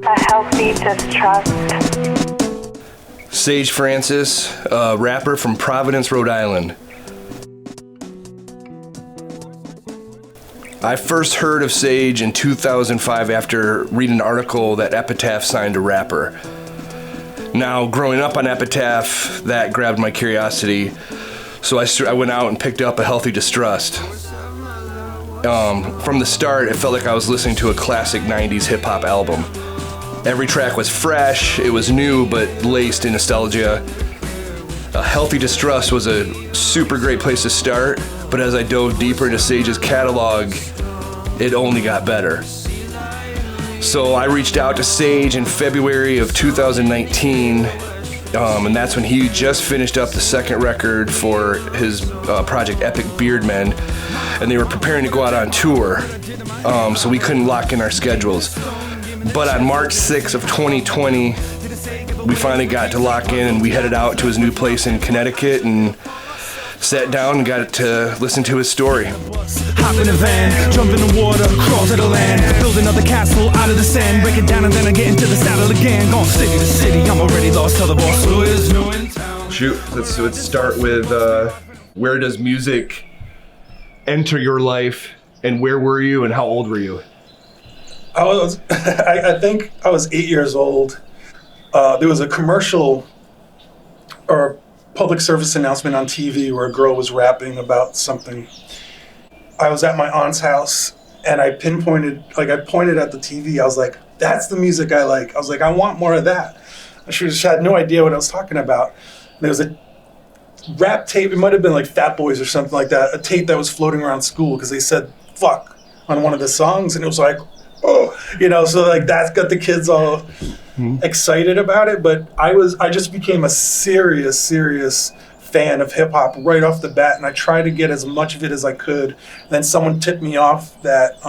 A healthy distrust. Sage Francis, a rapper from Providence, Rhode Island. I first heard of Sage in 2005 after reading an article that Epitaph signed a rapper. Now, growing up on Epitaph, that grabbed my curiosity, so I went out and picked up A Healthy Distrust. From the start, it felt like I was listening to a classic 90s hip-hop album. Every track was fresh, it was new, but laced in nostalgia. A Healthy Distrust was a super great place to start, but as I dove deeper into Sage's catalog, it only got better. So I reached out to Sage in February of 2019, and that's when he just finished up the second record for his project Epic Beardmen, and they were preparing to go out on tour, so we couldn't lock in our schedules. But on March 6th of 2020, we finally got to lock in, and we headed out to his new place in Connecticut and sat down and got to listen to his story. Hop in a van, jump in the water, crawl to the land, build another castle out of the sand, break it down and then I get into the saddle again. Gone city to city, I'm already lost, tell the boss who is new in town. Shoot, let's start with where does music enter your life, and where were you and how old were you? I think I was 8 years old. There was a commercial or public service announcement on TV where a girl was rapping about something. I was at my aunt's house and I pointed at the TV. I was like, that's the music I like. I was like, I want more of that. She had no idea what I was talking about. And there was a rap tape, it might have been like Fat Boys or something like that, a tape that was floating around school because they said fuck on one of the songs, and it was like, oh, so like that got the kids all excited about it. But I just became a serious fan of hip hop right off the bat, and I tried to get as much of it as I could. Then someone tipped me off that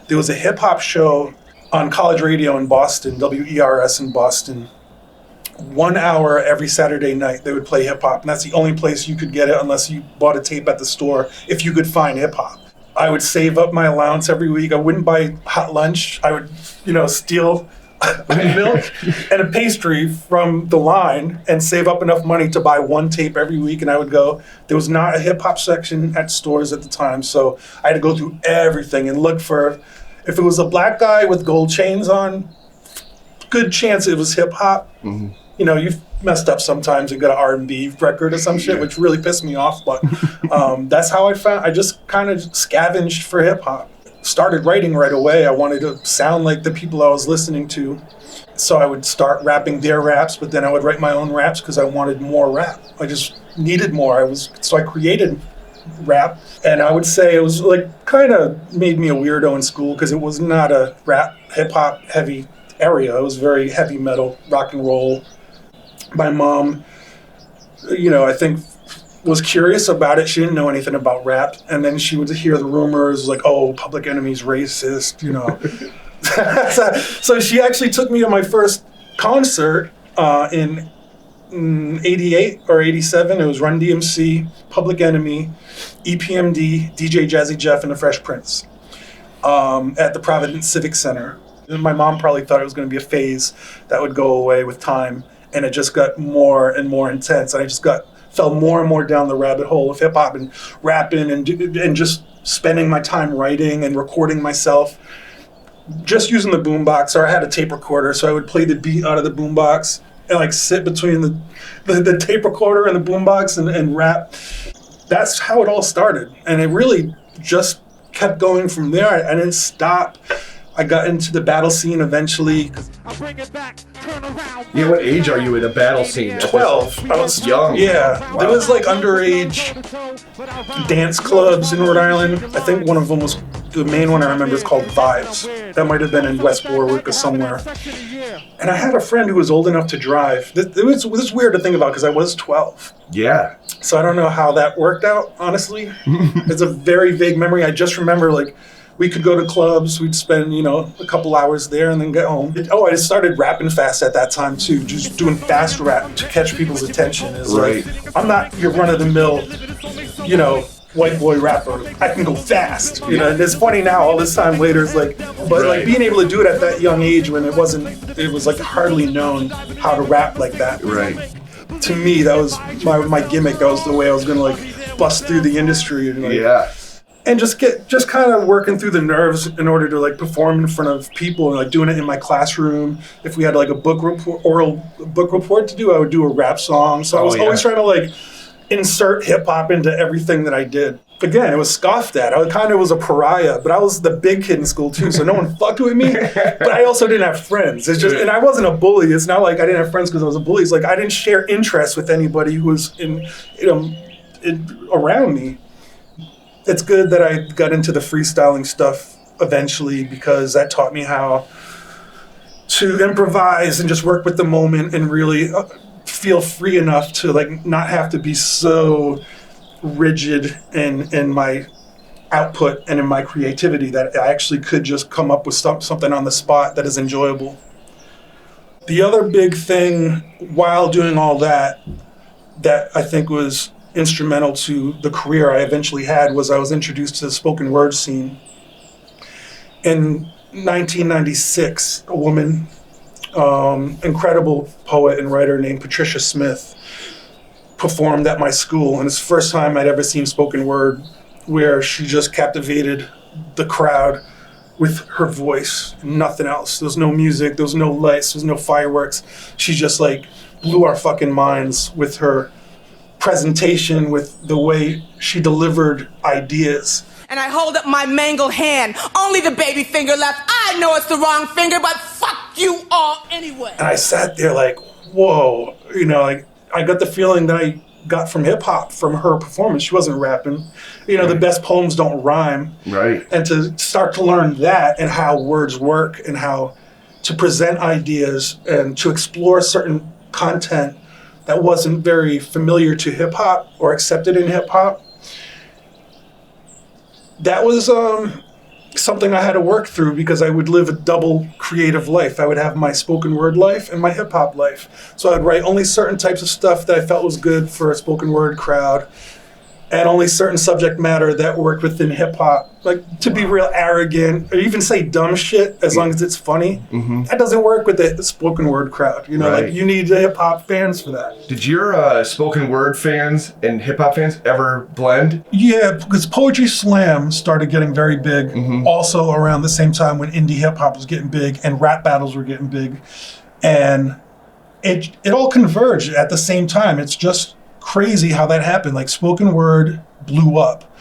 there was a hip hop show on college radio in Boston, WERS in Boston. 1 hour every Saturday night they would play hip hop, and that's the only place you could get it unless you bought a tape at the store if you could find hip hop. I would save up my allowance every week. I wouldn't buy hot lunch. I would, steal milk and a pastry from the line and save up enough money to buy one tape every week. And I would go, there was not a hip hop section at stores at the time. So I had to go through everything and look for, if it was a black guy with gold chains on, good chance it was hip hop. Mm-hmm. You've messed up sometimes and got an R&B record or some shit, which really pissed me off. But that's how I just kind of scavenged for hip hop. Started writing right away. I wanted to sound like the people I was listening to. So I would start rapping their raps, but then I would write my own raps because I wanted more rap. I just needed more. So I created rap, and I would say it was like kind of made me a weirdo in school because it was not a rap, hip hop heavy area. It was very heavy metal, rock and roll. My mom, I think was curious about it. She didn't know anything about rap. And then she would hear the rumors like, oh, Public Enemy's racist, So she actually took me to my first concert in 88 or 87. It was Run DMC, Public Enemy, EPMD, DJ Jazzy Jeff, and the Fresh Prince at the Providence Civic Center. And my mom probably thought it was going to be a phase that would go away with time. And it just got more and more intense. And I just fell more and more down the rabbit hole of hip hop and rapping and just spending my time writing and recording myself, just using the boombox. Or I had a tape recorder, so I would play the beat out of the boombox and like sit between the tape recorder and the boombox and rap. That's how it all started, and it really just kept going from there. I didn't stop. I got into the battle scene eventually. I'll bring it back, turn around. Yeah, what age are you in a battle scene? 12. I was young. Yeah. Wow. There was like underage dance clubs in Rhode Island. I think one of them was, the main one I remember is called Vibes. That might have been in West Warwick or somewhere. And I had a friend who was old enough to drive. This was weird to think about because I was 12. Yeah. So I don't know how that worked out, honestly. It's a very vague memory. I just remember like we could go to clubs, we'd spend, a couple hours there and then get home. I started rapping fast at that time too, just doing fast rap to catch people's attention. Right. Like, I'm not your run-of-the-mill, white boy rapper. I can go fast, and it's funny now, all this time later, it's like, but like being able to do it at that young age when it was like hardly known how to rap like that. Right. To me, that was my gimmick. That was the way I was gonna like bust through the industry and and just kind of working through the nerves in order to like perform in front of people and like doing it in my classroom. If we had like a oral book report to do, I would do a rap song. So I was always trying to like insert hip hop into everything that I did. Again, it was scoffed at. I kind of was a pariah, but I was the big kid in school too, so no one fucked with me. But I also didn't have friends. It's just, and I wasn't a bully. It's not like I didn't have friends because I was a bully. It's like I didn't share interests with anybody who was around me. It's good that I got into the freestyling stuff eventually because that taught me how to improvise and just work with the moment and really feel free enough to like not have to be so rigid in my output and in my creativity that I actually could just come up with something on the spot that is enjoyable. The other big thing while doing all that I think was instrumental to the career I eventually had was I was introduced to the spoken word scene. In 1996, a woman, incredible poet and writer named Patricia Smith, performed at my school, and it's the first time I'd ever seen spoken word where she just captivated the crowd with her voice and nothing else. There was no music, there was no lights, there was no fireworks. She just like blew our fucking minds with her presentation, with the way she delivered ideas. And I hold up my mangled hand, only the baby finger left. I know it's the wrong finger, but fuck you all anyway. And I sat there like, whoa, like I got the feeling that I got from hip hop from her performance. She wasn't rapping. The best poems don't rhyme. Right. And to start to learn that and how words work and how to present ideas and to explore certain content that wasn't very familiar to hip hop or accepted in hip hop. That was something I had to work through because I would live a double creative life. I would have my spoken word life and my hip hop life. So I'd write only certain types of stuff that I felt was good for a spoken word crowd, and only certain subject matter that worked within hip hop. Like to be real arrogant or even say dumb shit as long as it's funny. Mm-hmm. That doesn't work with the spoken word crowd. Like you need the hip hop fans for that. Did your spoken word fans and hip hop fans ever blend? Yeah, because Poetry Slam started getting very big also around the same time when indie hip hop was getting big and rap battles were getting big. And it all converged at the same time. It's just crazy how that happened. Like spoken word blew up.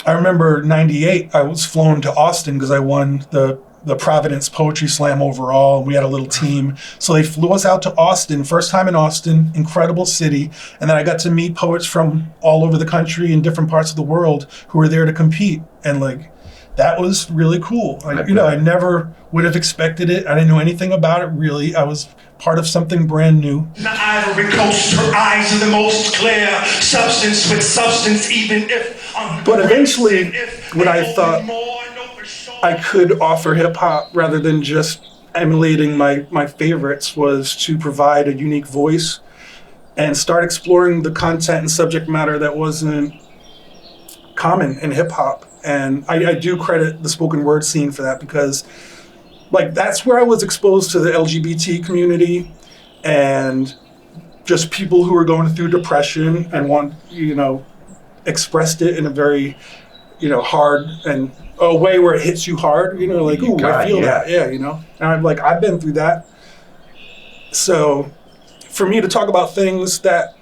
I remember '98, I was flown to Austin because I won the Providence Poetry Slam overall, and we had a little team. So they flew us out to Austin, first time in Austin, incredible city. And then I got to meet poets from all over the country and different parts of the world who were there to compete. And like, that was really cool. I never would have expected it. I didn't know anything about it really. I was part of something brand new. The ivory coast, her eyes are the most clear, substance with substance, even if. But eventually, when I thought I could offer hip hop rather than just emulating my favorites, was to provide a unique voice and start exploring the content and subject matter that wasn't common in hip hop. And I do credit the spoken word scene for that because like that's where I was exposed to the LGBT community and just people who were going through depression and expressed it in a very, hard and a way where it hits you hard, like, ooh, I feel that. Yeah, And I'm like, I've been through that. So for me to talk about things that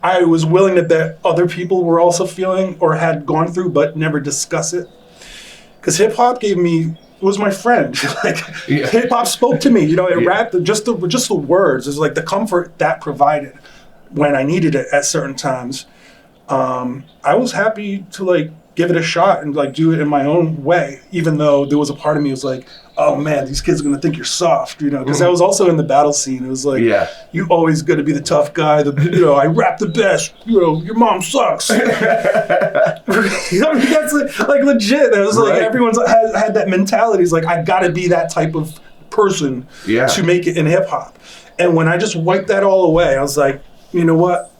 I was willing to bet other people were also feeling or had gone through, but never discuss it. Because hip hop was my friend. Hip hop spoke to me. It rapped just the words. It was like the comfort that provided when I needed it at certain times. I was happy to give it a shot and do it in my own way, even though there was a part of me who was like, oh man, these kids are gonna think you're soft, because I was also in the battle scene. It was like, you always got to be the tough guy. I rap the best. Your mom sucks. I mean, that's like legit. That was like everyone's had that mentality. It's like I got to be that type of person to make it in hip hop. And when I just wiped that all away, I was like, you know what?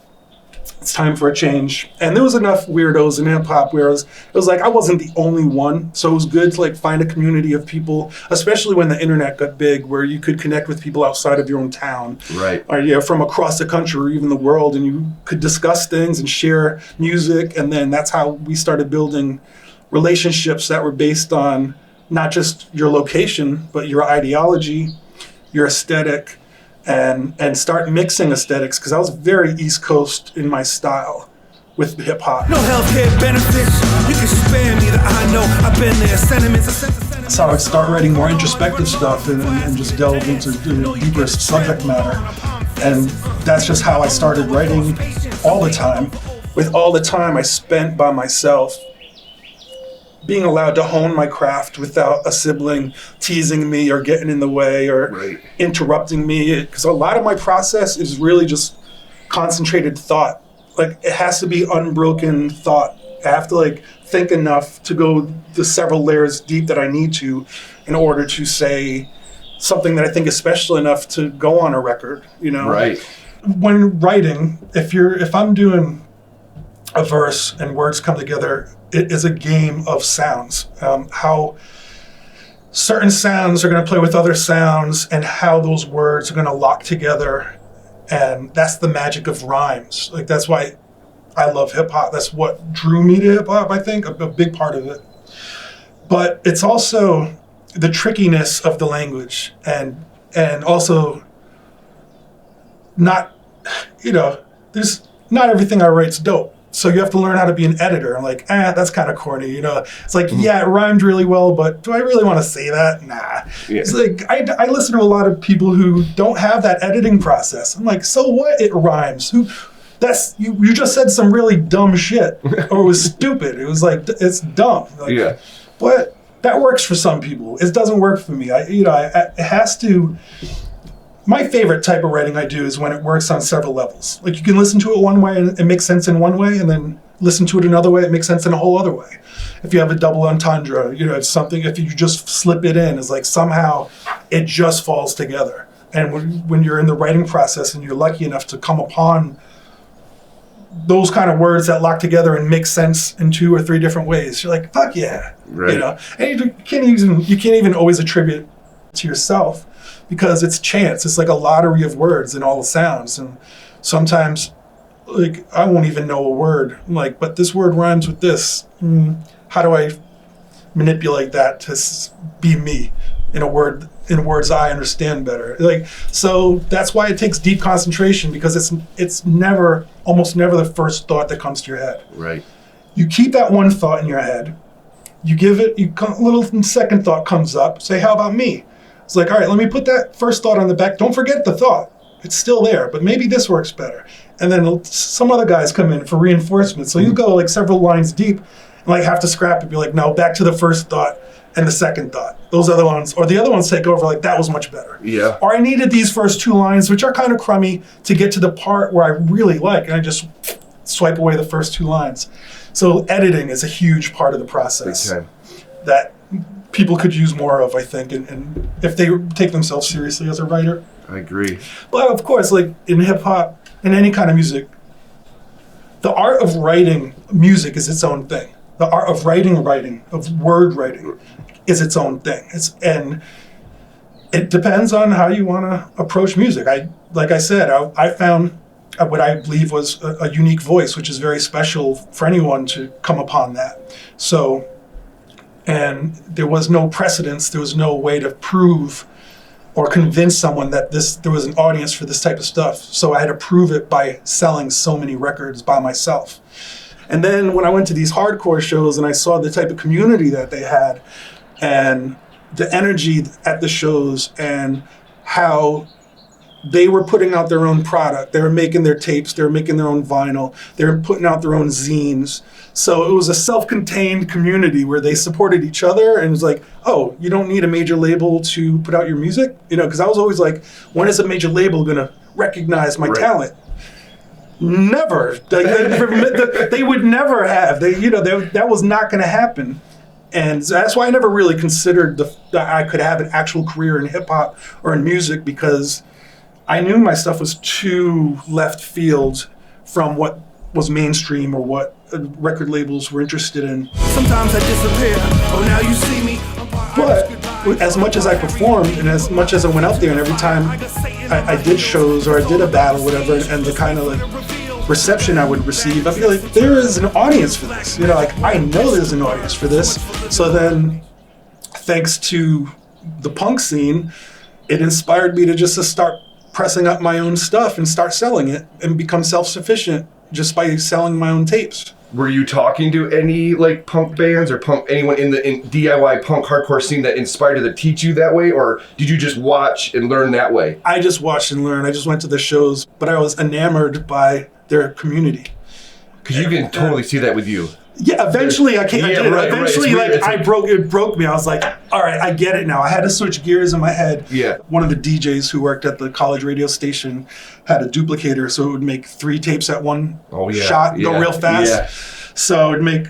It's time for a change. And there was enough weirdos in hip hop where it was like I wasn't the only one. So it was good to like find a community of people, especially when the internet got big, where you could connect with people outside of your own town. Right. Or from across the country or even the world, and you could discuss things and share music. And then that's how we started building relationships that were based on not just your location, but your ideology, your aesthetic, and start mixing aesthetics, because I was very East Coast in my style with hip hop. No healthcare benefits. You can spare me that I know. I've been there. Sentiments. That's how I start writing more introspective stuff and just delve into deeper subject matter. And that's just how I started writing all the time. With all the time I spent by myself, being allowed to hone my craft without a sibling teasing me or getting in the way or interrupting me. Because a lot of my process is really just concentrated thought. Like, it has to be unbroken thought. I have to like think enough to go the several layers deep that I need to in order to say something that I think is special enough to go on a record, Right. When writing, if I'm doing a verse and words come together, it is a game of sounds. How certain sounds are going to play with other sounds and how those words are going to lock together. And that's the magic of rhymes. Like, that's why I love hip hop. That's what drew me to hip hop, I think, a big part of it. But it's also the trickiness of the language and also not, there's not everything I write's dope. So you have to learn how to be an editor. I'm like, that's kind of corny, It's like, it rhymed really well, but do I really want to say that? Nah. Yeah. It's like, I listen to a lot of people who don't have that editing process. I'm like, so what? It rhymes. You just said some really dumb shit, or it was stupid. It was like, it's dumb. Like, but that works for some people. It doesn't work for me. It has to. My favorite type of writing I do is when it works on several levels. Like, you can listen to it one way and it makes sense in one way, and then listen to it another way, it makes sense in a whole other way. If you have a double entendre, if you just slip it in, it's like somehow it just falls together. And when you're in the writing process and you're lucky enough to come upon those kind of words that lock together and make sense in 2 or 3 different ways, you're like, fuck yeah. Right. And you can't even always attribute it to yourself, because it's chance. It's like a lottery of words and all the sounds. And sometimes, like, I won't even know a word. I'm like, but this word rhymes with this. How do I manipulate that to be me in words I understand better? Like, so that's why it takes deep concentration, because it's almost never the first thought that comes to your head. Right. You keep that one thought in your head. You give it, a little second thought comes up. Say, how about me? It's like, all right, let me put that first thought on the back. Don't forget the thought. It's still there, but maybe this works better. And then some other guys come in for reinforcement. So you go like several lines deep and like have to scrap it. Be like, no, back to the first thought and the second thought. Those other ones, or the other ones take over, like, that was much better. Yeah. Or I needed these first 2 lines, which are kind of crummy, to get to the part where I really like, and I just swipe away the first 2 lines. So editing is a huge part of the process that people could use more of, I think, and if they take themselves seriously as a writer. I agree. But of course, like in hip hop, in any kind of music, the art of writing music is its own thing. The art of writing, of word writing, is its own thing. And it depends on how you want to approach music. Like I said, I found what I believe was a unique voice, which is very special for anyone to come upon that. So. And there was no precedence, there was no way to prove or convince someone that there was an audience for this type of stuff. So I had to prove it by selling so many records by myself. And then when I went to these hardcore shows and I saw the type of community that they had and the energy at the shows and how they were putting out their own product. They were making their tapes. They were making their own vinyl. They were putting out their own zines. So it was a self-contained community where they supported each other, and it was like, oh, you don't need a major label to put out your music? You know, because I was always like, when is a major label going to recognize my talent? Never. They would never have. That was not going to happen. And that's why I never really considered that I could have an actual career in hip hop or in music, because I knew my stuff was too left field from what was mainstream or what record labels were interested in. Sometimes I disappear. Oh, now you see me. But as much as I performed and as much as I went out there, and every time I did shows or I did a battle, whatever, and the kind of like reception I would receive, I feel like there is an audience for this. You know, like I know there's an audience for this. So then, thanks to the punk scene, it inspired me to just start pressing up my own stuff and start selling it and become self-sufficient just by selling my own tapes. Were you talking to any like punk bands or anyone in the DIY punk hardcore scene that inspired you to teach you that way, or did you just watch and learn that way? I just watched and learned. I just went to the shows, but I was enamored by their community. Because you can totally see that with you. Yeah, eventually I did it. Right, eventually, right. It broke me. I was like, all right, I get it now. I had to switch gears in my head. Yeah. One of the DJs who worked at the college radio station had a duplicator, so it would make 3 tapes at one shot, go real fast. Yeah. So it would make,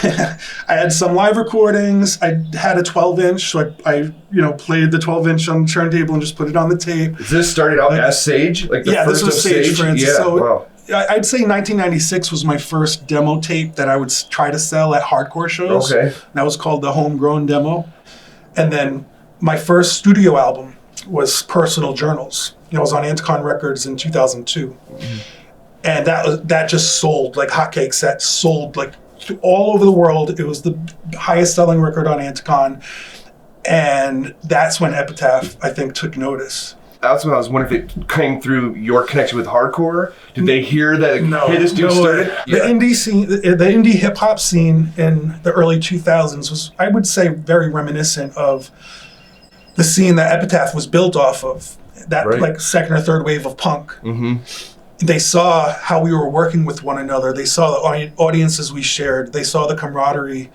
I had some live recordings. I had a 12-inch, so I played the 12-inch on the turntable and just put it on the tape. This started out as Sage? Like the first this was Sage, Francis. Yeah, so wow. I'd say 1996 was my first demo tape that I would try to sell at hardcore shows. Okay. That was called the Homegrown Demo. And then my first studio album was Personal Journals. It was on Epitaph Records in 2002. Mm-hmm. And that just sold like hotcakes. That sold like all over the world. It was the highest selling record on Epitaph. And that's when Epitaph, I think, took notice. That's what I was wondering, if it came through your connection with hardcore. Did they hear that hey, this dude started? The indie scene, the indie hip hop scene in the early 2000s was, I would say, very reminiscent of the scene that Epitaph was built off of. That like second or third wave of punk. Mm-hmm. They saw how we were working with one another. They saw the audiences we shared. They saw the camaraderie.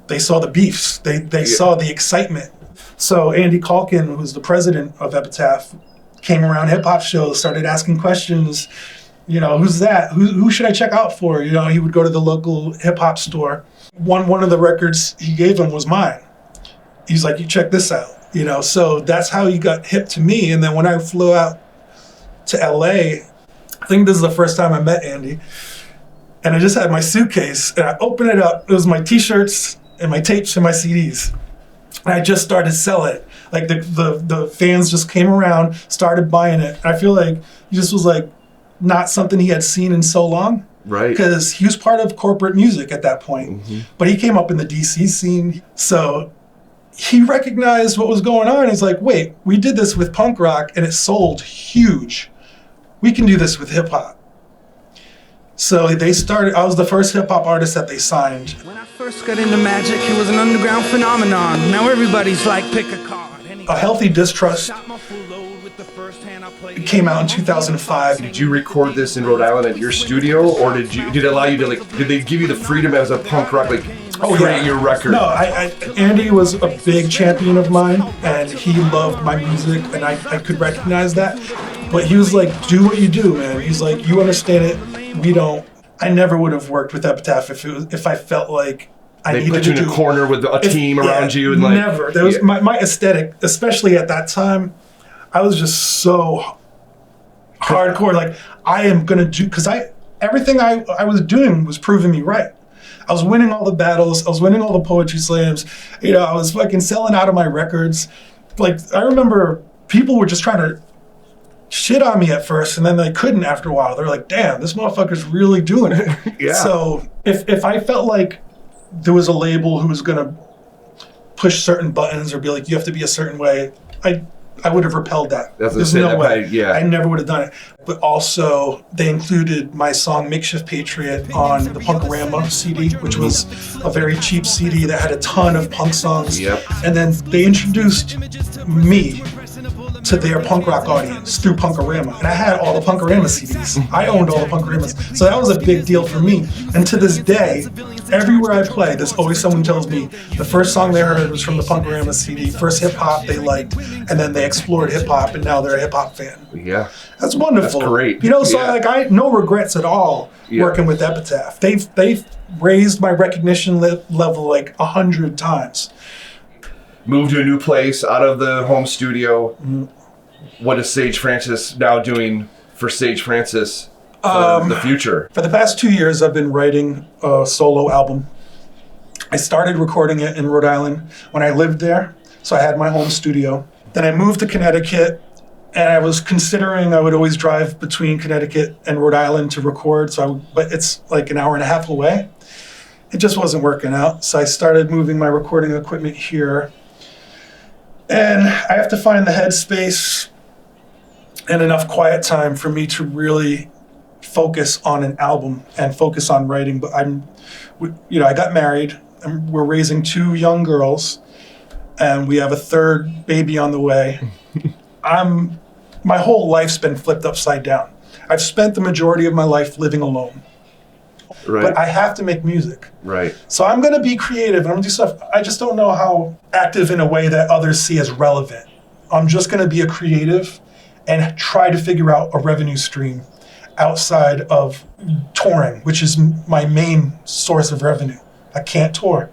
They saw the beefs. They saw the excitement. So Andy Calkin, who was the president of Epitaph, came around hip-hop shows, started asking questions. You know, who's that? Who should I check out for? You know, he would go to the local hip-hop store. One of the records he gave him was mine. He's like, you check this out. You know, so that's how he got hip to me. And then when I flew out to LA, I think this is the first time I met Andy, and I just had my suitcase, and I opened it up. It was my T-shirts and my tapes and my CDs. And I just started selling it. Like the fans just came around, started buying it. And I feel like he just was like not something he had seen in so long. Right. Because he was part of corporate music at that point. Mm-hmm. But he came up in the DC scene. So he recognized what was going on. He's like, wait, we did this with punk rock and it sold huge. We can do this with hip hop. So they started, I was the first hip hop artist that they signed. When I first got into magic, it was an underground phenomenon. Now everybody's like, pick a card. A Healthy Distrust came out in 2005. Did you record this in Rhode Island at your studio, or did it allow you to did they give you the freedom as a punk rock create your record? No, Andy was a big champion of mine, and he loved my music, and I could recognize that. But he was like, do what you do, man. He's like, you understand it, we don't. I never would have worked with Epitaph if I felt like I needed to do. They put you in a corner with a team around you, and like never. There was my aesthetic, especially at that time. I was just so hardcore. Like I am gonna do, because everything I was doing was proving me right. I was winning all the battles. I was winning all the poetry slams. You know, I was fucking selling out of my records. Like I remember people were just trying to shit on me at first, and then they couldn't after a while. They're like, damn, this motherfucker's really doing it. Yeah. So if I felt like there was a label who was gonna push certain buttons or be like, you have to be a certain way, I would have repelled that. There's no way. I never would have done it. But also, they included my song Makeshift Patriot on the Punkorama CD, which was a very cheap CD that had a ton of punk songs. Yep. And then they introduced me to their punk rock audience through Punkorama. And I had all the Punkorama CDs. I owned all the Punkoramas. So that was a big deal for me. And to this day, everywhere I play, there's always someone tells me the first song they heard was from the Punkorama CD, first hip hop they liked, and then they explored hip hop, and now they're a hip hop fan. Yeah. That's wonderful. That's great. You know, so Yeah. like I no regrets at all working with Epitaph. They've raised my recognition level like 100 times. Moved to a new place, out of the home studio. What is Sage Francis now doing for Sage Francis for the future? For the past 2 years, I've been writing a solo album. I started recording it in Rhode Island when I lived there, so I had my home studio. Then I moved to Connecticut, and I was considering I would always drive between Connecticut and Rhode Island to record, but it's like an hour and a half away. It just wasn't working out, so I started moving my recording equipment here. And I have to find the headspace and enough quiet time for me to really focus on an album and focus on writing. But I got married, and we're raising 2 young girls, and we have a 3rd baby on the way. My whole life's been flipped upside down. I've spent the majority of my life living alone. Right. But I have to make music. Right. So I'm going to be creative and I'm going to do stuff. I just don't know how active in a way that others see as relevant. I'm just going to be a creative and try to figure out a revenue stream outside of touring, which is my main source of revenue. I can't tour.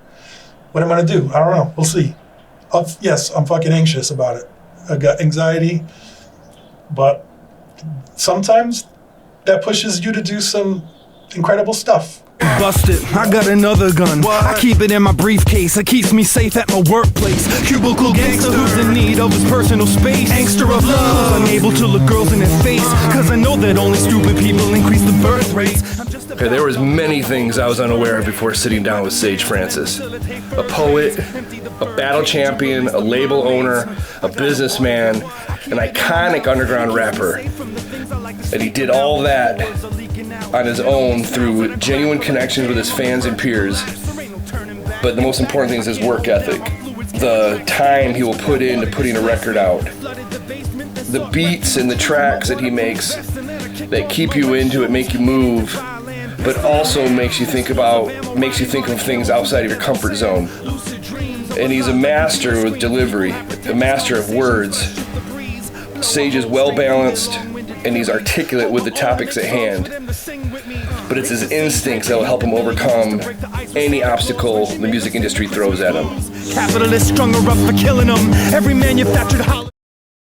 What am I going to do? I don't know. We'll see. Yes, I'm fucking anxious about it. I got anxiety, but sometimes that pushes you to do some incredible stuff. Busted, I got another gun. I keep it in my briefcase, it keeps me safe at my workplace. Cubicle gangster who's in need of his personal space. Angster of love, unable to look girls in their face, cause I know that only stupid people increase the birth rates. Okay, there was many things I was unaware of before sitting down with Sage Francis. A poet, a battle champion, a label owner, a businessman, an iconic underground rapper. And he did all that on his own through genuine connections with his fans and peers. But the most important thing is his work ethic. The time he will put into putting a record out. The beats and the tracks that he makes that keep you into it, make you move, but also makes you think of things outside of your comfort zone. And he's a master with delivery, a master of words. Sage is well balanced, and he's articulate with the topics at hand. But it's his instincts that will help him overcome any obstacle the music industry throws at him. Capitalists strung her up for killing them. Every manufactured holiday.